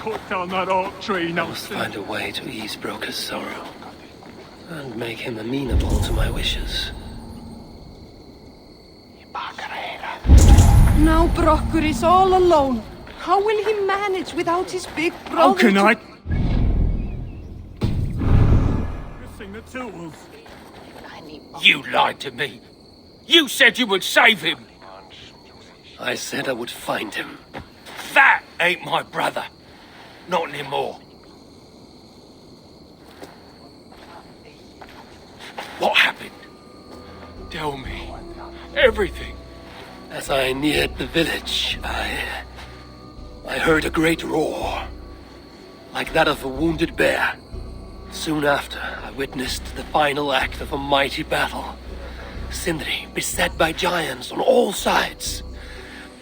cut down that oak tree I now. must find a way to ease Broker's sorrow and make him amenable to my wishes. Now Brocker is all alone. How will he manage without his big brother? How can I? Missing the tools. You lied to me. You said you would save him. I said I would find him. That ain't my brother. Not anymore. What happened? Tell me. Everything. As I neared the village, I heard a great roar, like that of a wounded bear. Soon after, I witnessed the final act of a mighty battle. Sindri beset by giants on all sides.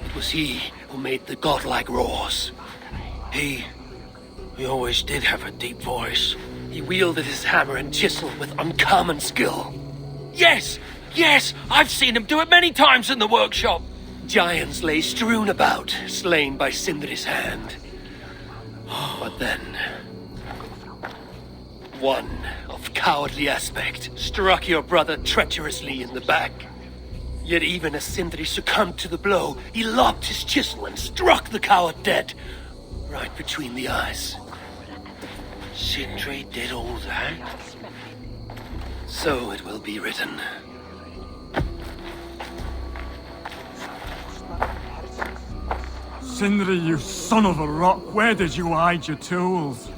It was he who made the godlike roars. He always did have a deep voice. He wielded his hammer and chisel with uncommon skill. Yes! Yes! I've seen him do it many times in the workshop. Giants lay strewn about, slain by Sindri's hand. But then, one of cowardly aspect struck your brother treacherously in the back. Yet even as Sindri succumbed to the blow, he lobbed his chisel and struck the coward dead, right between the eyes. Sindri did all that? So it will be written. Sindri, you son of a rock, where did you hide your tools?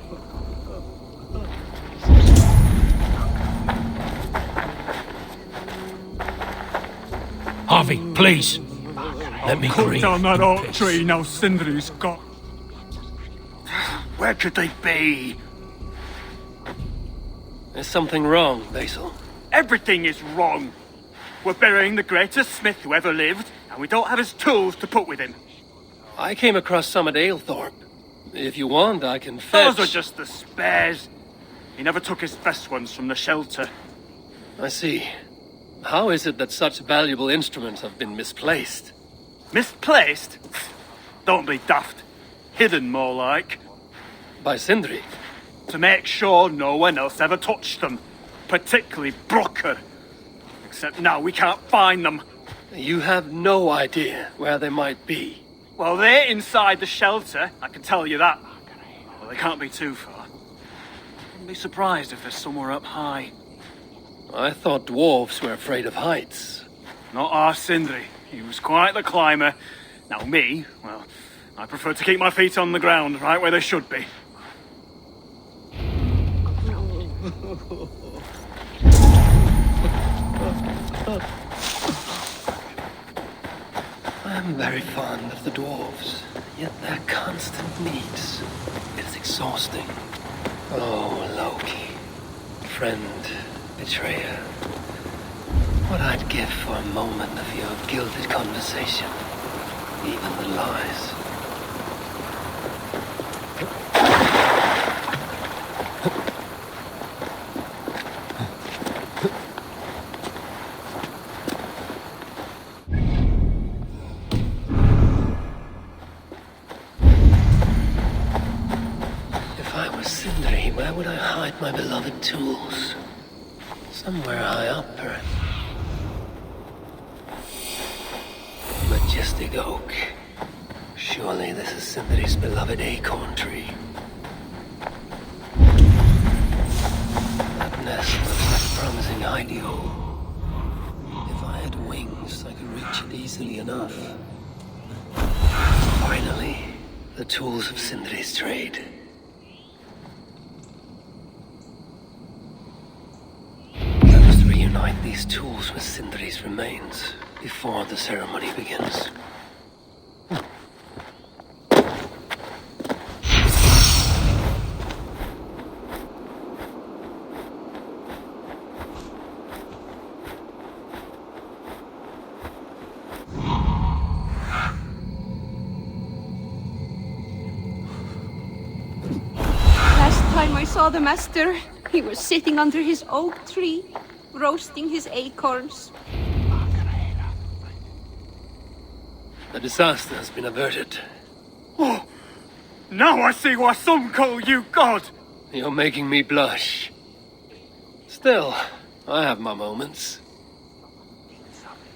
Harvey, please. Let me Cut grieve. down that in oak peace. tree now Sindri's got. Where could they be? There's something wrong, Basil. Everything is wrong. We're burying the greatest smith who ever lived, and we don't have his tools to put with him. I came across some at Aylthorpe. If you want, I can fetch... Those are just the spares. He never took his best ones from the shelter. I see. How is it that such valuable instruments have been misplaced? Misplaced? Don't be daft. Hidden, more like. By Sindri? To make sure no one else ever touched them. Particularly Brocker. Except now we can't find them. You have no idea where they might be. Well, they're inside the shelter, I can tell you that. Well, they can't be too far. Wouldn't be surprised if they're somewhere up high. I thought dwarves were afraid of heights. Not our Sindri. He was quite the climber. Now me, well, I prefer to keep my feet on the ground, right where they should be. I'm very fond of the dwarves, yet their constant needs is exhausting. Oh, Loki. Friend, betrayer. What I'd give for a moment of your gilded conversation. Even the lies. If I was Sindri, where would I hide my beloved tools? Somewhere high up, perhaps. Majestic oak. Surely this is Sindri's beloved acorn tree. That nest looks like a promising hidey hole. If I had wings, I could reach it easily enough. Finally, the tools of Sindri's trade. I must reunite these tools with Sindri's remains before the ceremony begins. Last time I saw the master, he was sitting under his oak tree, roasting his acorns. The disaster has been averted. Oh, Now I see why some call you God! You're making me blush. Still, I have my moments.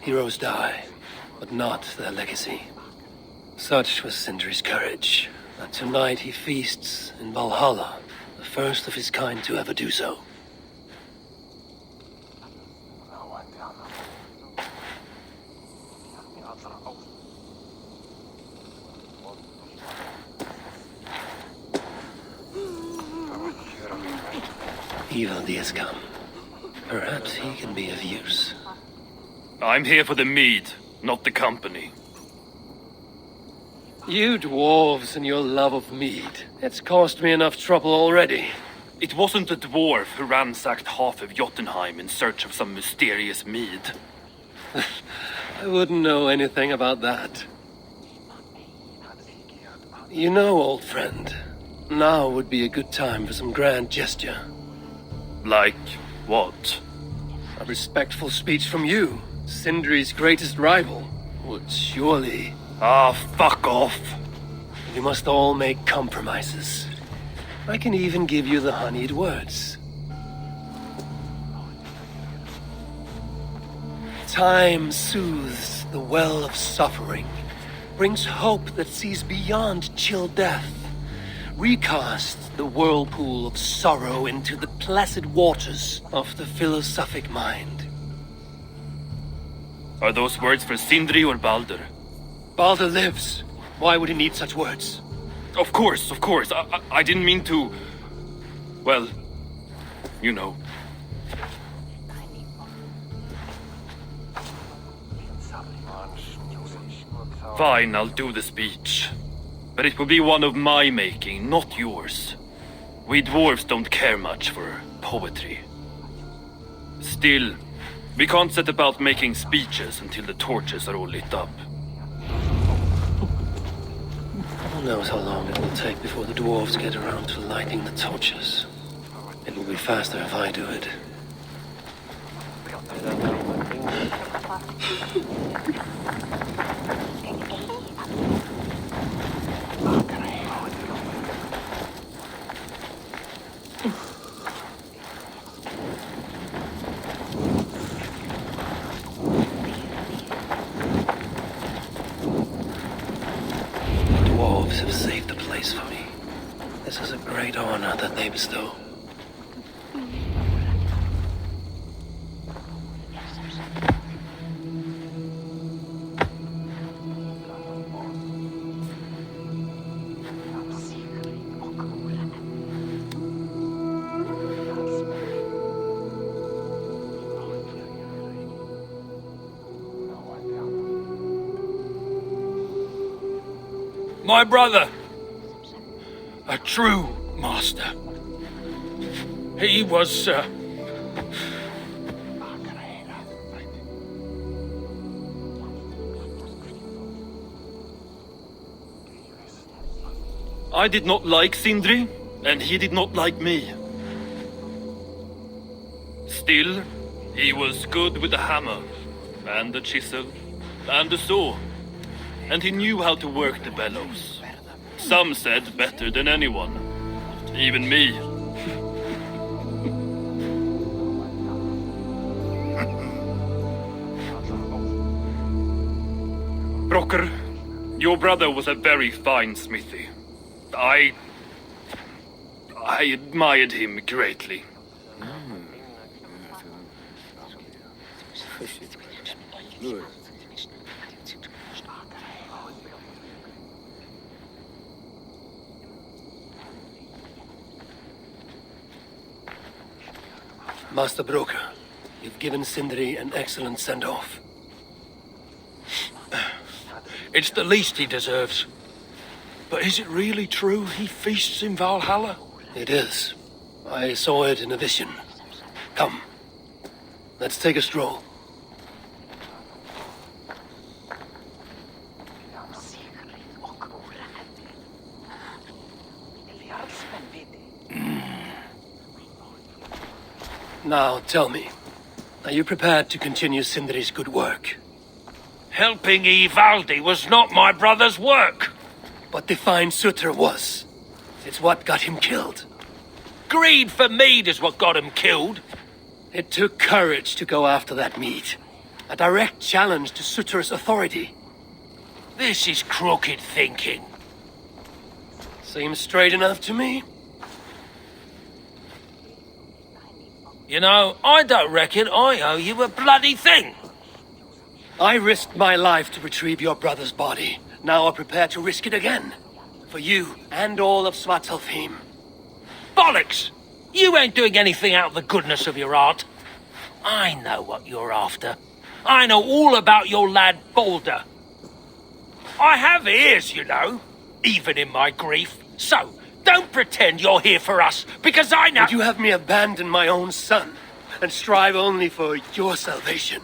Heroes die, but not their legacy. Such was Sindri's courage, that tonight he feasts in Valhalla, the first of his kind to ever do so. Ivaldi has come. Perhaps he can be of use. I'm here for the mead, not the company. You dwarves and your love of mead. It's caused me enough trouble already. It wasn't a dwarf who ransacked half of Jotunheim in search of some mysterious mead. I wouldn't know anything about that. You know, old friend, now would be a good time for some grand gesture. Like what? A respectful speech from you, Sindri's greatest rival, would surely... Ah, fuck off! We must all make compromises. I can even give you the honeyed words. Time soothes the well of suffering, brings hope that sees beyond chill death, recasts the whirlpool of sorrow into the placid waters of the philosophic mind. Are those words for Sindri or Baldur? Baldur lives. Why would he need such words? Of course. I didn't mean to... Well, you know. Fine, I'll do the speech. But it will be one of my making, not yours. We dwarves don't care much for poetry. Still, we can't set about making speeches until the torches are all lit up. Who knows how long it will take before the dwarves get around to lighting the torches. It will be faster if I do it. Have saved the place for me. This is a great honor that they bestow. My brother. A true master. He was, I did not like Sindri, and he did not like me. Still, he was good with the hammer, and the chisel, and the saw. And he knew how to work the bellows. Some said better than anyone. Even me. Brocker, your brother was a very fine smithy. I admired him greatly. Master Broker, you've given Sindri an excellent send-off. it's the least he deserves. But is it really true he feasts in Valhalla? It is. I saw it in a vision. Come, let's take a stroll. Now, tell me, are you prepared to continue Sindri's good work? Helping Ivaldi was not my brother's work. But the fine Sutra was. It's what got him killed. Greed for mead is what got him killed. It took courage to go after that meat. A direct challenge to Sutur's authority. This is crooked thinking. Seems straight enough to me. You know, I don't reckon I owe you a bloody thing. I risked my life to retrieve your brother's body. Now I'm prepared to risk it again. For you and all of Svartalfheim. Bollocks! You ain't doing anything out of the goodness of your heart. I know what you're after. I know all about your lad Balder. I have ears, you know, even in my grief. So, don't pretend you're here for us, because I know— Would you have me abandon my own son and strive only for your salvation?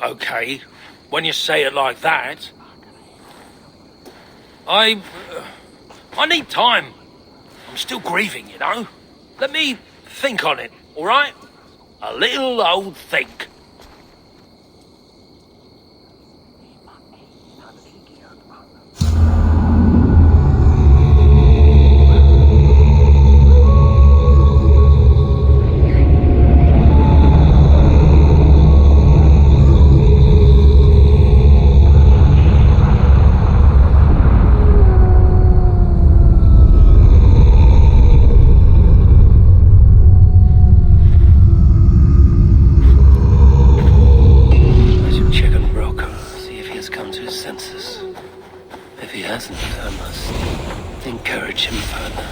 Okay, when you say it like that. I need time. I'm still grieving, you know. Let me think on it, all right? A little old think. If he hasn't, I must encourage him further.